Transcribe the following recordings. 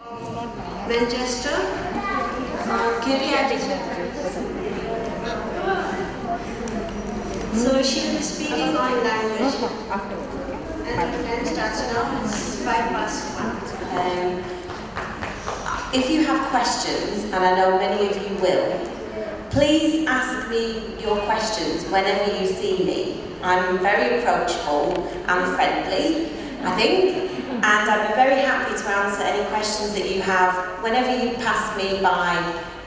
Manchester, Kelly So she'll be speaking on language. And the time starts now, it's 1:05. If you have questions, and I know many of you will, please ask me your questions whenever you see me. I'm very approachable and friendly, I think, and I'd be very happy to answer any questions that you have whenever you pass me by.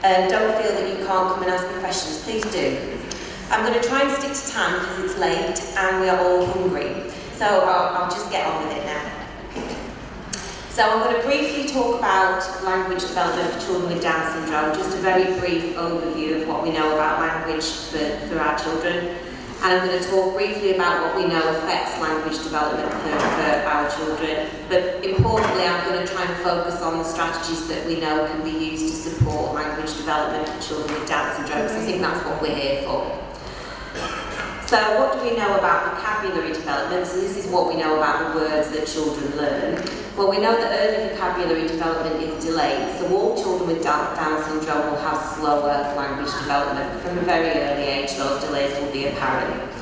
Don't feel that you can't come and ask me questions, please do. I'm going to try and stick to time because it's late and we are all hungry. So I'll just get on with it now. So I'm going to briefly talk about language development for children with Down syndrome, just a very brief overview of what we know about language for our children. And I'm going to talk briefly about what we know affects language development for our children. But importantly, I'm going to try and focus on the strategies that we know can be used to support language development for children with Down syndrome, because I think that's what we're here for. So what do we know about vocabulary development? So this is what we know about the words that children learn. Well, we know that early vocabulary development is delayed, so all children with Down syndrome will have slower language development. From a very early age, those delays will be apparent.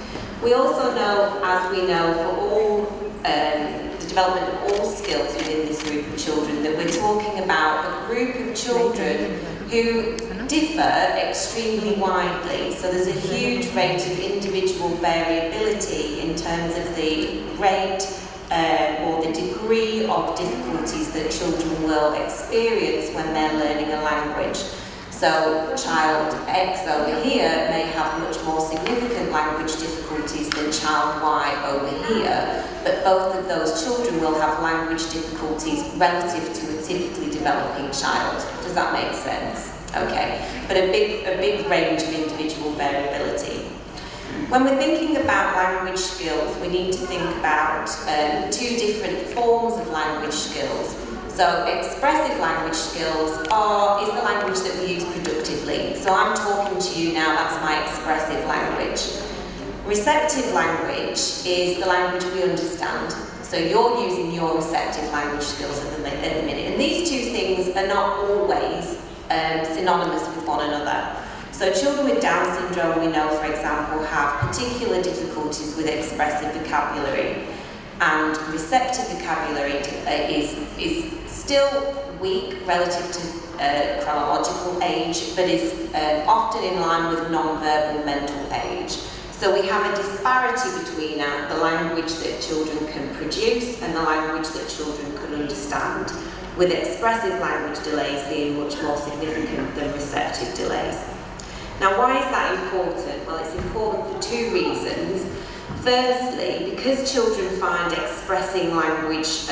We also know, as we know, for all the development of all skills within this group of children, that we're talking about a group of children who differ extremely widely. So there's a huge range of individual variability in terms of the rate or the degree of difficulties that children will experience when they're learning a language. So child X over here may have much more significant language difficulties than child Y over here, but both of those children will have language difficulties relative to a typically developing child. Does that make sense? Okay, but a big range of individual variability. When we're thinking about language skills, we need to think about two different forms of language skills. So expressive language skills is the language that we use productively. So I'm talking to you now, that's my expressive language. Receptive language is the language we understand. So you're using your receptive language skills at the minute. And these two things are not always synonymous with one another. So children with Down syndrome, we know, for example, have particular difficulties with expressive vocabulary, and receptive vocabulary is still weak relative to chronological age, but is often in line with non-verbal mental age. So we have a disparity between the language that children can produce and the language that children can understand, with expressive language delays being much more significant than receptive delays. Now, why is that important? Well, it's important for two reasons. Firstly, because children find expressing language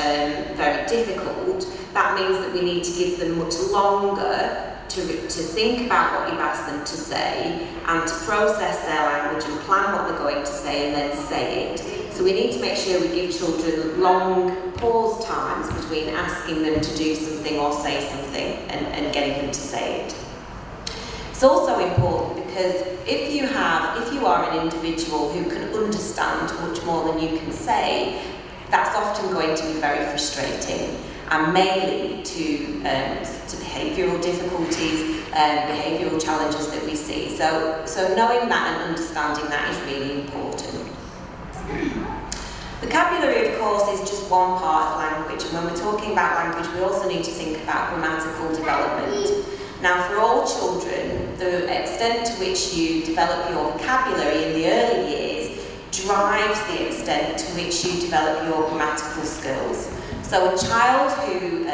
very difficult, that means that we need to give them much longer to think about what you've asked them to say and to process their language and plan what they're going to say and then say it. So we need to make sure we give children long pause times between asking them to do something or say something and getting them to say it. It's also important because if you are an individual who can understand much more than you can say, that's often going to be very frustrating and may lead to behavioural difficulties, behavioural challenges that we see. So knowing that and understanding that is really important. Vocabulary, of course, is just one part of language, and when we're talking about language, we also need to think about grammatical development. Now, for all children, the extent to which you develop your vocabulary in the early years drives the extent to which you develop your grammatical skills. So a child who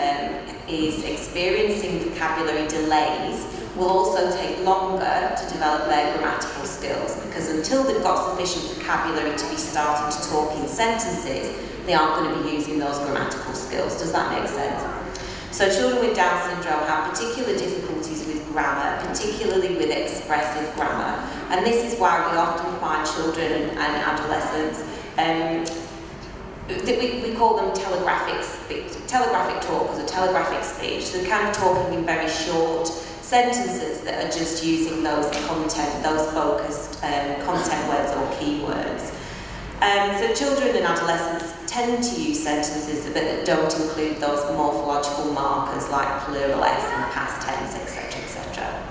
is experiencing vocabulary delays will also take longer to develop their grammatical skills, because until they've got sufficient vocabulary to be starting to talk in sentences, they aren't going to be using those grammatical skills. Does that make sense? So children with Down syndrome have particular difficulties with grammar, particularly with expressive grammar. And this is why we often find children and adolescents, we call them telegraphic talkers or telegraphic speech. So they're kind of talking in very short sentences that are just using those focused content words or keywords. So children and adolescents tend to use sentences that don't include those morphological markers like plural S and past tense, etc., etc.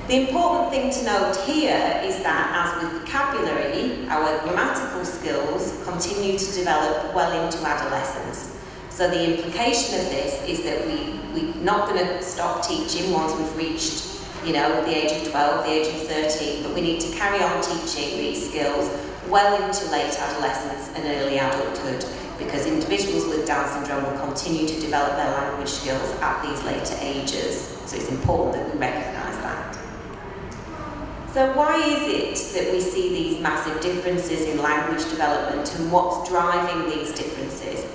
The important thing to note here is that, as with vocabulary, our grammatical skills continue to develop well into adolescence. So the implication of this is that we're not going to stop teaching once we've reached, you know, the age of 12, the age of 13, but we need to carry on teaching these skills well into late adolescence and early adulthood, because individuals with Down syndrome will continue to develop their language skills at these later ages. So it's important that we recognise that. So why is it that we see these massive differences in language development, and what's driving these differences?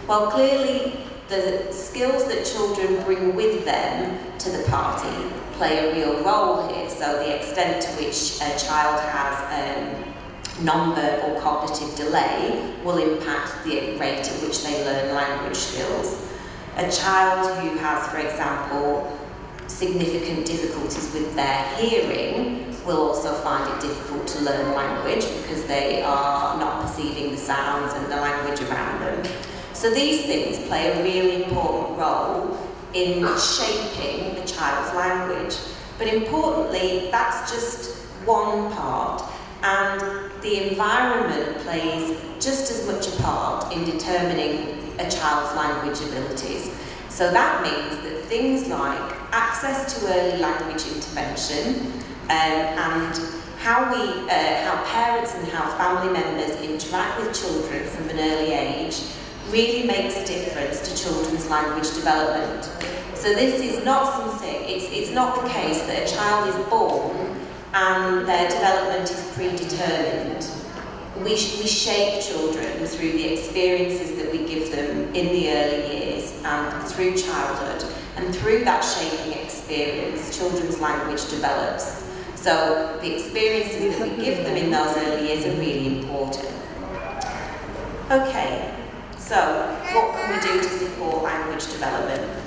Well, clearly the skills that children bring with them to the party play a real role here. So the extent to which a child has non-verbal cognitive delay will impact the rate at which they learn language skills. A child who has, for example, significant difficulties with their hearing will also find it difficult to learn language because they are not perceiving the sounds and the language around them. So these things play a really important role in shaping a child's language. But importantly, that's just one part, and the environment plays just as much a part in determining a child's language abilities. So that means that things like access to early language intervention and how parents and how family members interact with children from an early age really makes a difference to children's language development. So this is not something, it's not the case that a child is born and their development is predetermined. We shape children through the experiences that we give them in the early years and through childhood, and through that shaping experience, children's language develops. So the experiences that we give them in those early years are really important. Okay, so what can we do to support language development?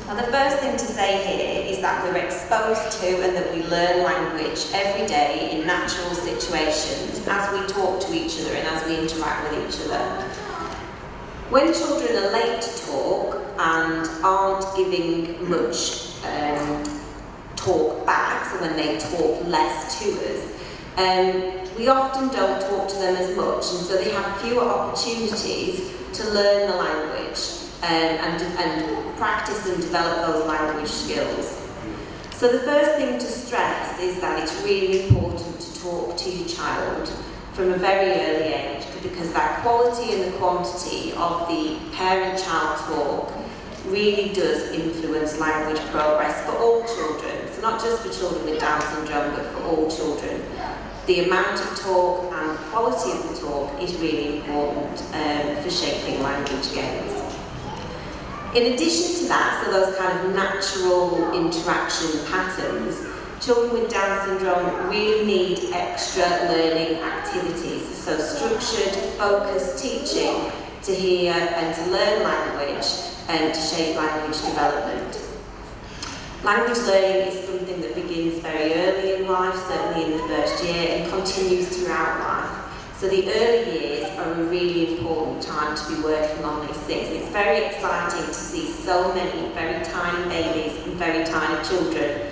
Well, the first thing to say here is that we're exposed to and that we learn language every day in natural situations as we talk to each other and as we interact with each other. When children are late to talk and aren't giving much talk back, so when they talk less to us, we often don't talk to them as much, and so they have fewer opportunities to learn the language and practice and develop those language skills. So the first thing to stress is that it's really important to talk to your child from a very early age, because that quality and the quantity of the parent-child talk really does influence language progress for all children. So not just for children with Down syndrome, but for all children. The amount of talk and the quality of the talk is really important for shaping language gains. In addition to that, so those kind of natural interaction patterns, children with Down syndrome really need extra learning activities, so structured, focused teaching to hear and to learn language and to shape language development. Language learning is something that begins very early in life, certainly in the first year, and continues throughout life. So the early years are a really important time to be working on these things. It's very exciting to see so many very tiny babies and very tiny children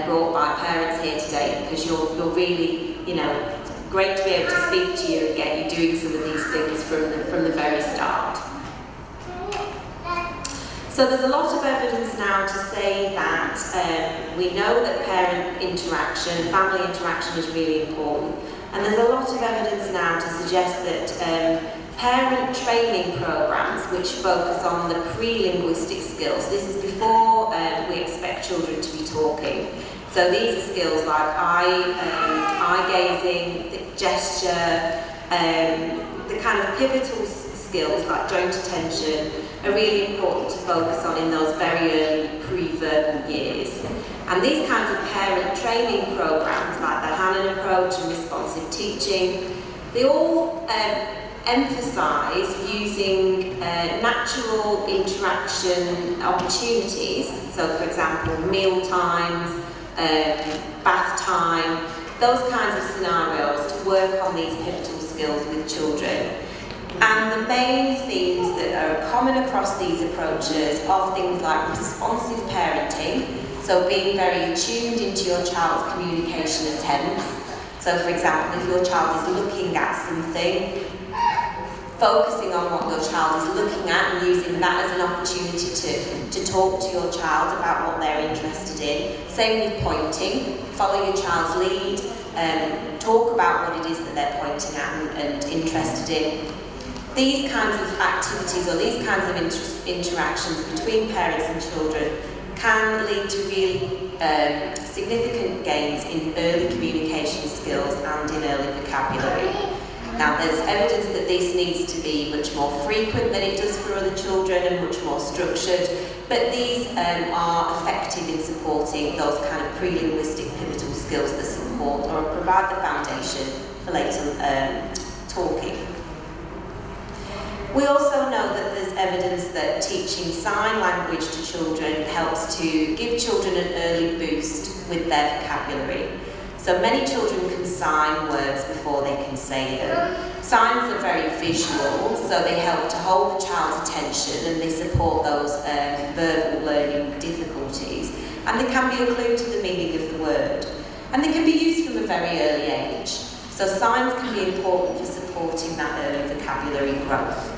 brought by parents here today, because you're really, great to be able to speak to you and get you doing some of these things from the very start. So there's a lot of evidence now to say that we know that parent interaction, family interaction is really important, and there's a lot of evidence now to suggest that parent training programs which focus on the pre-linguistic skills, this is before we expect children to be talking. So these are skills like eye gazing, gesture, the kind of pivotal skills like joint attention are really important to focus on in those very early pre-verbal years. And these kinds of parent training programs like the Hannon approach and responsive teaching, they all emphasise using natural interaction opportunities. So for example, meal times, bath time, those kinds of scenarios to work on these pivotal skills with children. And the main themes that are common across these approaches are things like responsive parenting, so being very attuned into your child's communication attempts. So for example, if your child is looking at something, focusing on what your child is looking at and using that as an opportunity to talk to your child about what they're interested in. Same with pointing, follow your child's lead, talk about what it is that they're pointing at and interested in. These kinds of activities or these kinds of interactions between parents and children can lead to really significant gains in early communication skills and in early vocabulary. Now, there's evidence that this needs to be much more frequent than it does for other children and much more structured, but these are effective in supporting those kind of pre-linguistic pivotal skills that support or provide the foundation for later talking. We also know that there's evidence that teaching sign language to children helps to give children an early boost with their vocabulary. So many children can sign words before they can say them. Signs are very visual, so they help to hold the child's attention and they support those verbal learning difficulties. And they can be a clue to the meaning of the word. And they can be used from a very early age. So signs can be important for supporting that early vocabulary growth.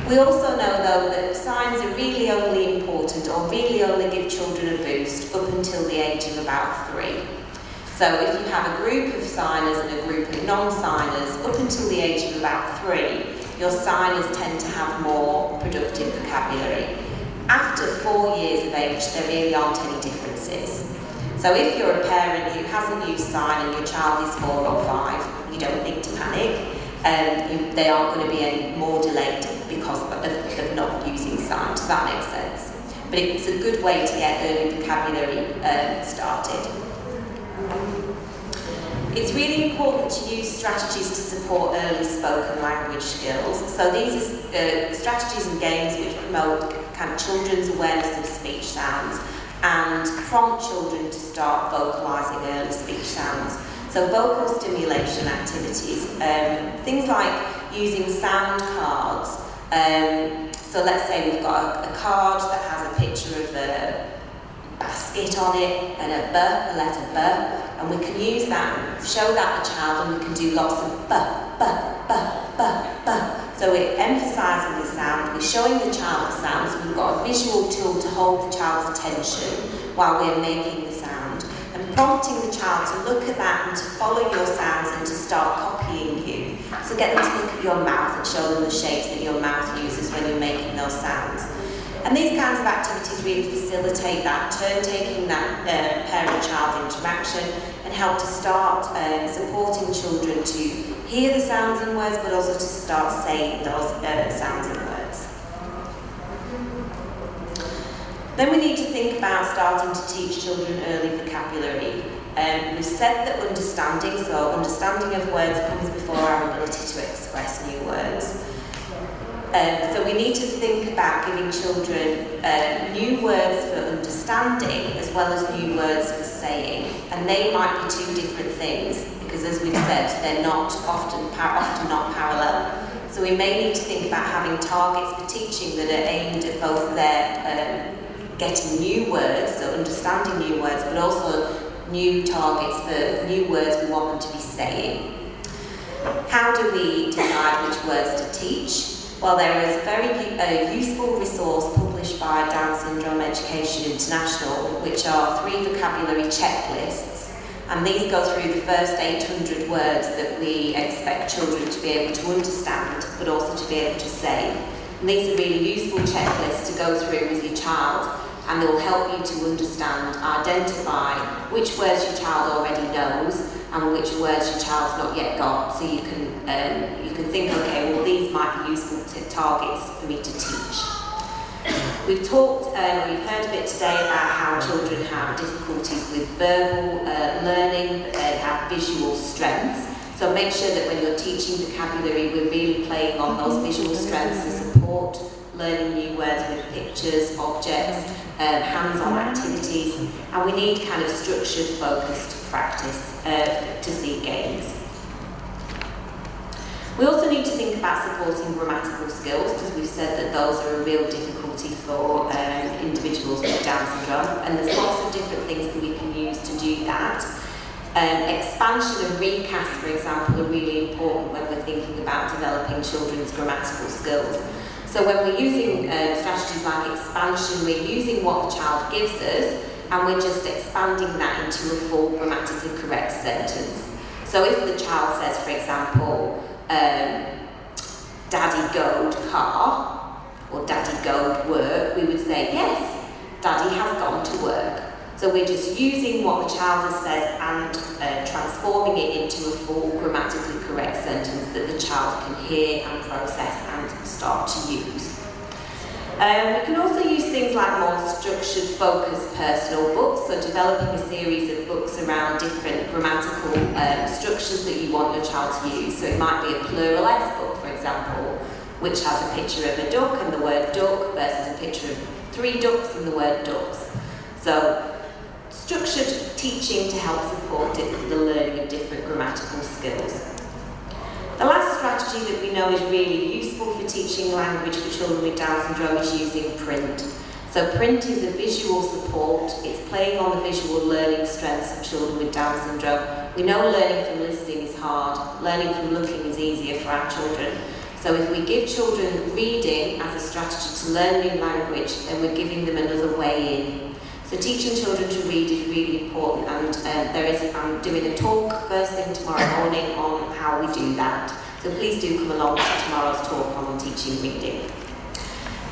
We also know, though, that signs are really only important or really only give children a boost up until the age of about 3. So if you have a group of signers and a group of non-signers, up until the age of about 3, your signers tend to have more productive vocabulary. After 4 years of age, there really aren't any differences. So if you're a parent who hasn't used sign and your child is 4 or 5, you don't need to panic. They aren't going to be any more delayed because of not using sign. Does that make sense? But it's a good way to get early vocabulary started. It's really important to use strategies to support early spoken language skills. So these are strategies and games which promote kind of children's awareness of speech sounds and prompt children to start vocalising early speech sounds. So vocal stimulation activities, things like using sound cards. So let's say we've got a card that has a picture of a basket on it and a letter B, and we can use that, show that to the child, and we can do lots of b. So we're emphasising the sound, we're showing the child the sound, so we've got a visual tool to hold the child's attention while we're making the sound, and prompting the child to look at that and to follow your sounds and to start copying you. So get them to look at your mouth and show them the shapes that your mouth uses when you're making those sounds. And these kinds of activities really facilitate that turn-taking, that parent-child interaction, and help to start supporting children to hear the sounds in words, but also to start saying those sounds in words. Then we need to think about starting to teach children early vocabulary. We've said that understanding of words comes before our ability to express new words. So we need to think about giving children new words for understanding as well as new words for saying. And they might be two different things because, as we've said, they're not often not parallel. So we may need to think about having targets for teaching that are aimed at both their getting new words, so understanding new words, but also new targets for new words we want them to be saying. How do we decide which words to teach? Well, there is a very useful resource published by Down Syndrome Education International, which are 3 vocabulary checklists, and these go through the first 800 words that we expect children to be able to understand, but also to be able to say. And these are really useful checklists to go through with your child, and they will help you to understand, identify which words your child already knows and which words your child's not yet got, so you can think, okay, well, these might be useful targets for me to teach. We've heard a bit today about how children have difficulties with verbal learning, but they have visual strengths. So make sure that when you're teaching vocabulary, we're really playing on those visual strengths to support learning new words with pictures, objects, hands-on activities, and we need kind of structured, focused practice to see gains. We also need to think about supporting grammatical skills, because we've said that those are a real difficulty for individuals with Down syndrome, and there's lots of different things that we can use to do that. Expansion and recast, for example, are really important when we're thinking about developing children's grammatical skills. So when we're using strategies like expansion, we're using what the child gives us, and we're just expanding that into a full grammatically correct sentence. So if the child says, for example, Daddy goed car, or Daddy goed work, we would say, yes, Daddy has gone to work. So we're just using what the child has said and transforming it into a full grammatically correct sentence that the child can hear and process and start to use. We can also use things like more structured, focused personal books, so developing a series of books around different grammatical structures that you want your child to use. So it might be a plural S book, for example, which has a picture of a duck and the word duck versus a picture of 3 ducks and the word ducks. So structured teaching to help support the learning of different grammatical skills. The last strategy that we know is really useful for teaching language for children with Down syndrome is using print. So print is a visual support. It's playing on the visual learning strengths of children with Down syndrome. We know learning from listening is hard. Learning from looking is easier for our children. So if we give children reading as a strategy to learn new language, then we're giving them another way in. So teaching children to read is really important, and I'm doing a talk first thing tomorrow morning on how we do that. So please do come along to tomorrow's talk on teaching reading.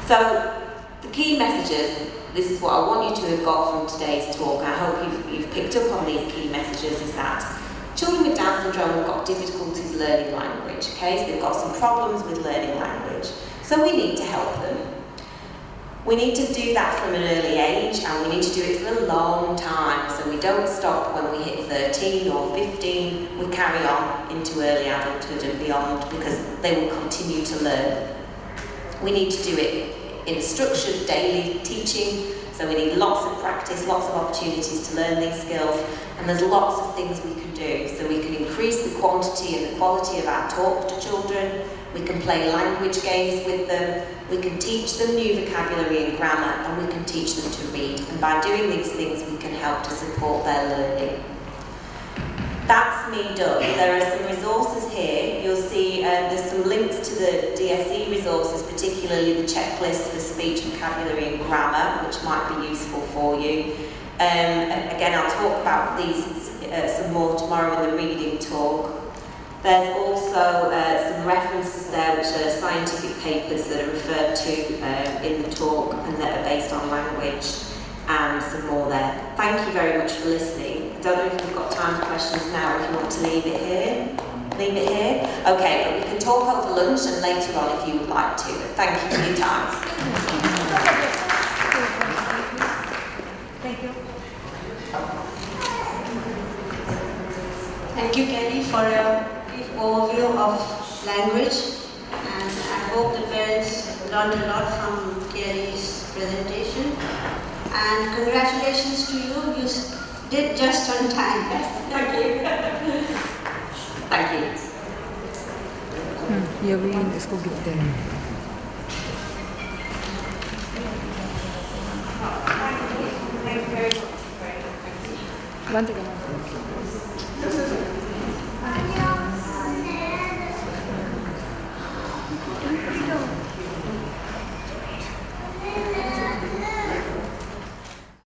So the key messages, this is what I want you to have got from today's talk. I hope you've picked up on these key messages, is that children with Down syndrome have got difficulties learning language, okay? So they've got some problems with learning language. So we need to help them. We need to do that from an early age, and we need to do it for a long time, so we don't stop when we hit 13 or 15, we carry on into early adulthood and beyond, because they will continue to learn. We need to do it in structured daily teaching, so we need lots of practice, lots of opportunities to learn these skills, and there's lots of things we can do. So we can increase the quantity and the quality of our talk to children, we can play language games with them, we can teach them new vocabulary and grammar, and we can teach them to read. And by doing these things, we can help to support their learning. That's me done. There are some resources here. You'll see there's some links to the DSE resources, particularly the checklist for speech, vocabulary and grammar, which might be useful for you. Again, I'll talk about these some more tomorrow in the reading talk. There's also some references there which are scientific papers that are referred to in the talk and that are based on language, and some more there. Thank you very much for listening. I don't know if we've got time for questions now, or if you want to leave it here. Leave it here? Okay, but we can talk over lunch and later on if you would like to. But thank you for your time. Thank you. Thank you, Kelly, for a brief overview of language, and I hope the parents learned a lot from Kelly's presentation. And congratulations to you, you did just on time. Yes, thank you. Thank you. Yeah, let's go get them. One second.